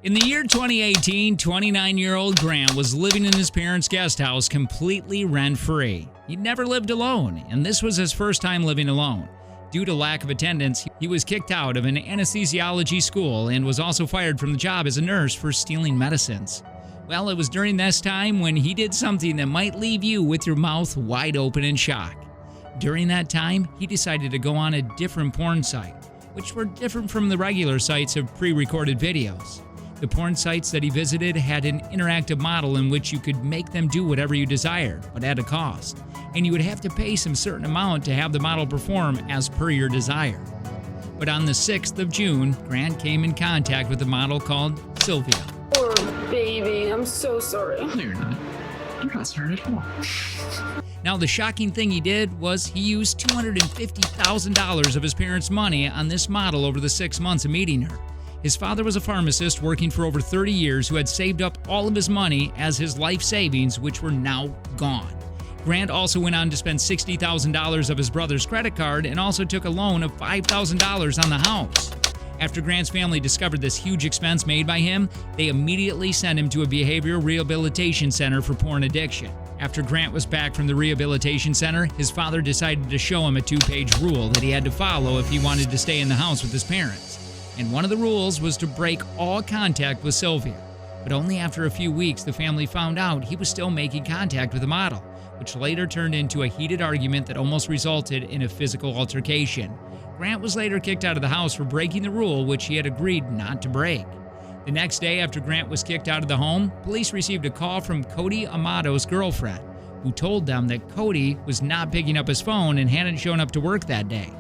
In the year 2018, 29-year-old Grant was living in his parents' guest house completely rent-free. He'd never lived alone, and this was his first time living alone. Due to lack of attendance, he was kicked out of an anesthesiology school and was also fired from the job as a nurse for stealing medicines. Well, it was during this time when he did something that might leave you with your mouth wide open in shock. During that time, he decided to go on a different porn site, which were different from the regular sites of pre-recorded videos. The porn sites that he visited had an interactive model in which you could make them do whatever you desired, but at a cost. And you would have to pay some certain amount to have the model perform as per your desire. But on the 6th of June, Grant came in contact with a model called Sylvia. Poor baby, I'm so sorry. No, you're not. You're not sorry at all. Now, the shocking thing he did was he used $250,000 of his parents' money on this model over the 6 months of meeting her. His father was a pharmacist working for over 30 years who had saved up all of his money as his life savings, which were now gone. Grant also went on to spend $60,000 of his brother's credit card and also took a loan of $5,000 on the house. After Grant's family discovered this huge expense made by him, they immediately sent him to a behavioral rehabilitation center for porn addiction. After Grant was back from the rehabilitation center, his father decided to show him a 2-page rule that he had to follow if he wanted to stay in the house with his parents. And one of the rules was to break all contact with Sylvia. But only after a few weeks, the family found out he was still making contact with the model, which later turned into a heated argument that almost resulted in a physical altercation. Grant was later kicked out of the house for breaking the rule which he had agreed not to break. The next day after Grant was kicked out of the home, police received a call from Grant Amato's girlfriend, who told them that Cody was not picking up his phone and hadn't shown up to work that day.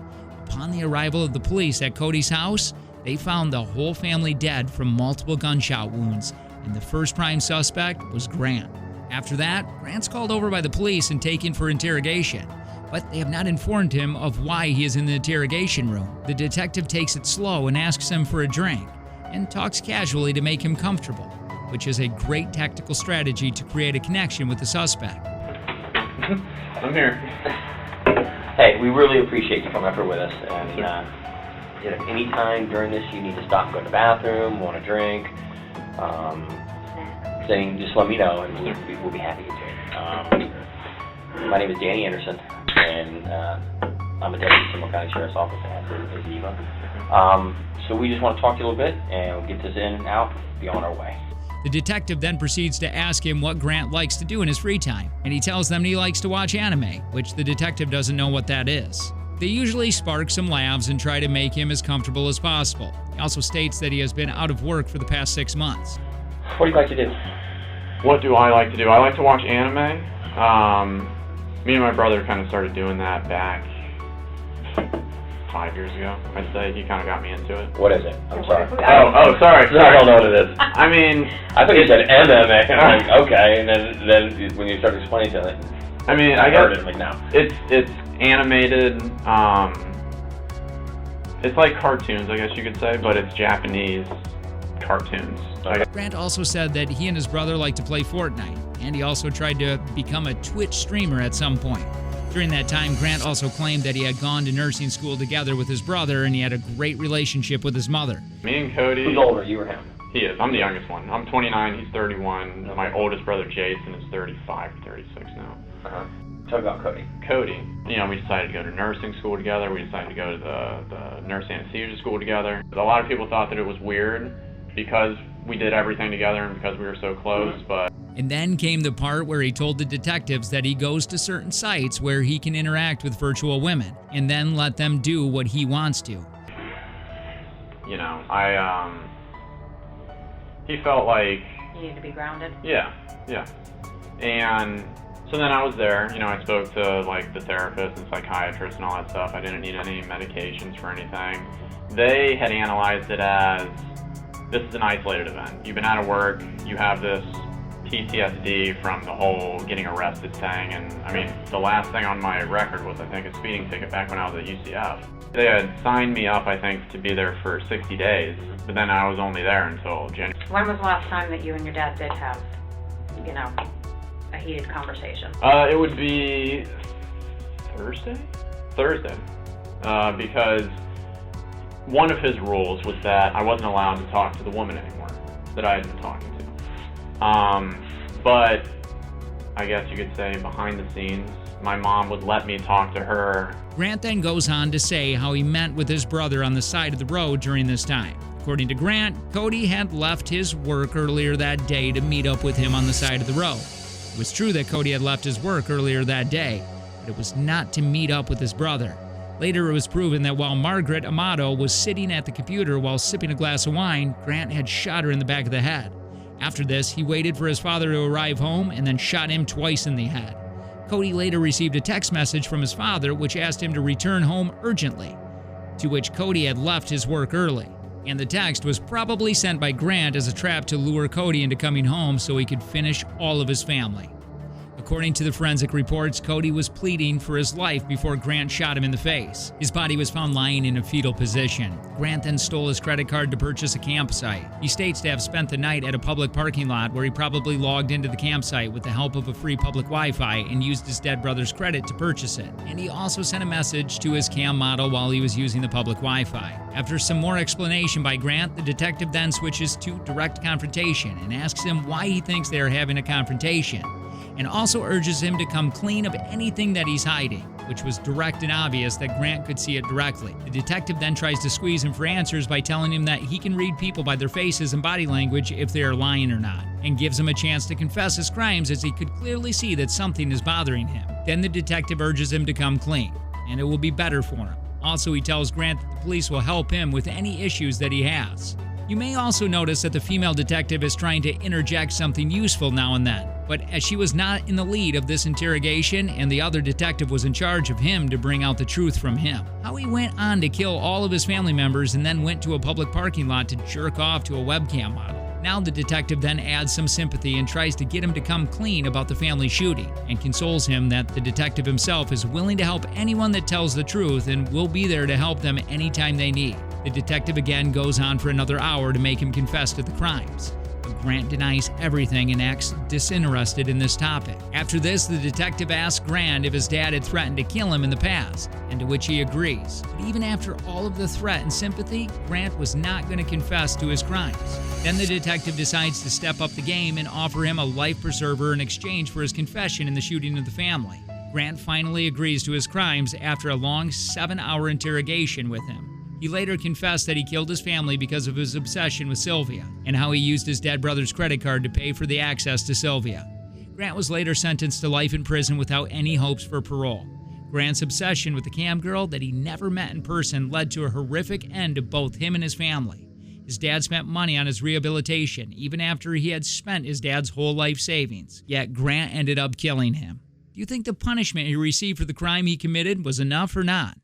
Upon the arrival of the police at Cody's house, they found the whole family dead from multiple gunshot wounds, and the first prime suspect was Grant. After that, Grant's called over by the police and taken for interrogation, but they have not informed him of why he is in the interrogation room. The detective takes it slow and asks him for a drink, and talks casually to make him comfortable, which is a great tactical strategy to create a connection with the suspect. I'm here. Hey, we really appreciate you coming up here with us, and any time during this you need to stop and go to the bathroom, want a drink, thing, just let me know and we'll be happy to get you. My name is Danny Anderson, and I'm a deputy Seminole County Sheriff's Office as Eva. So we just want to talk to you a little bit and we'll get this in and out, be on our way. The detective then proceeds to ask him what Grant likes to do in his free time, and he tells them he likes to watch anime, which the detective doesn't know what that is. They usually spark some laughs and try to make him as comfortable as possible. He also states that he has been out of work for the past 6 months. What do you like to do? What do I like to do? I like to watch anime. Me and my brother kind of started doing that back 5 years ago, I'd say. He kind of got me into it. What is it? I'm sorry. Oh, sorry. I don't know what it is. I mean... I thought you said MMA, and I'm like, okay, and then when you start explaining to it, I mean, I guess heard it, like, no. It's animated, it's like cartoons, I guess you could say, but it's Japanese cartoons. Grant also said that he and his brother like to play Fortnite, and he also tried to become a Twitch streamer at some point. During that time, Grant also claimed that he had gone to nursing school together with his brother, and he had a great relationship with his mother. Me and Cody... Who's older, you or him? He is. I'm the youngest one. I'm 29, he's 31. My oldest brother, Jason, is 35 or 36 now. Talk about Cody. Cody. You know, we decided to go to nursing school together. We decided to go to the nurse anesthesia school together. A lot of people thought that it was weird because we did everything together and because we were so close, but... And then came the part where he told the detectives that he goes to certain sites where he can interact with virtual women and then let them do what he wants to. You know, he felt like... You need to be grounded? Yeah. And so then I was there, you know, I spoke to like the therapist and psychiatrist and all that stuff. I didn't need any medications for anything. They had analyzed it as, this is an isolated event. You've been out of work, you have this PTSD from the whole getting arrested thing, and I mean, the last thing on my record was, I think, a speeding ticket back when I was at UCF. They had signed me up, I think, to be there for 60 days, but then I was only there until January. When was the last time that you and your dad did have, you know, a heated conversation? It would be Thursday, because one of his rules was that I wasn't allowed to talk to the woman anymore that I had been talking to. But I guess you could say behind the scenes, my mom would let me talk to her. Grant then goes on to say how he met with his brother on the side of the road during this time. According to Grant, Cody had left his work earlier that day to meet up with him on the side of the road. It was true that Cody had left his work earlier that day, but it was not to meet up with his brother. Later, it was proven that while Grant Amato was sitting at the computer while sipping a glass of wine, Grant had shot her in the back of the head. After this, he waited for his father to arrive home and then shot him twice in the head. Cody later received a text message from his father which asked him to return home urgently, to which Cody had left his work early. And the text was probably sent by Grant as a trap to lure Cody into coming home so he could finish all of his family. According to the forensic reports, Cody was pleading for his life before Grant shot him in the face. His body was found lying in a fetal position. Grant then stole his credit card to purchase a campsite. He states to have spent the night at a public parking lot where he probably logged into the campsite with the help of a free public Wi-Fi and used his dead brother's credit to purchase it. And he also sent a message to his cam model while he was using the public Wi-Fi. After some more explanation by Grant, the detective then switches to direct confrontation and asks him why he thinks they are having a confrontation, and also urges him to come clean of anything that he's hiding, which was direct and obvious that Grant could see it directly. The detective then tries to squeeze him for answers by telling him that he can read people by their faces and body language if they are lying or not, and gives him a chance to confess his crimes as he could clearly see that something is bothering him. Then the detective urges him to come clean, and it will be better for him. Also, he tells Grant that the police will help him with any issues that he has. You may also notice that the female detective is trying to interject something useful now and then, but as she was not in the lead of this interrogation and the other detective was in charge of him to bring out the truth from him. How he went on to kill all of his family members and then went to a public parking lot to jerk off to a webcam model. Now the detective then adds some sympathy and tries to get him to come clean about the family shooting, and consoles him that the detective himself is willing to help anyone that tells the truth and will be there to help them anytime they need. The detective again goes on for another hour to make him confess to the crimes, but Grant denies everything and acts disinterested in this topic. After this, the detective asks Grant if his dad had threatened to kill him in the past, and to which he agrees. But even after all of the threat and sympathy, Grant was not going to confess to his crimes. Then the detective decides to step up the game and offer him a life preserver in exchange for his confession in the shooting of the family. Grant finally agrees to his crimes after a long 7-hour interrogation with him. He later confessed that he killed his family because of his obsession with Sylvia, and how he used his dead brother's credit card to pay for the access to Sylvia. Grant was later sentenced to life in prison without any hopes for parole. Grant's obsession with the cam girl that he never met in person led to a horrific end to both him and his family. His dad spent money on his rehabilitation, even after he had spent his dad's whole life savings, yet Grant ended up killing him. Do you think the punishment he received for the crime he committed was enough or not?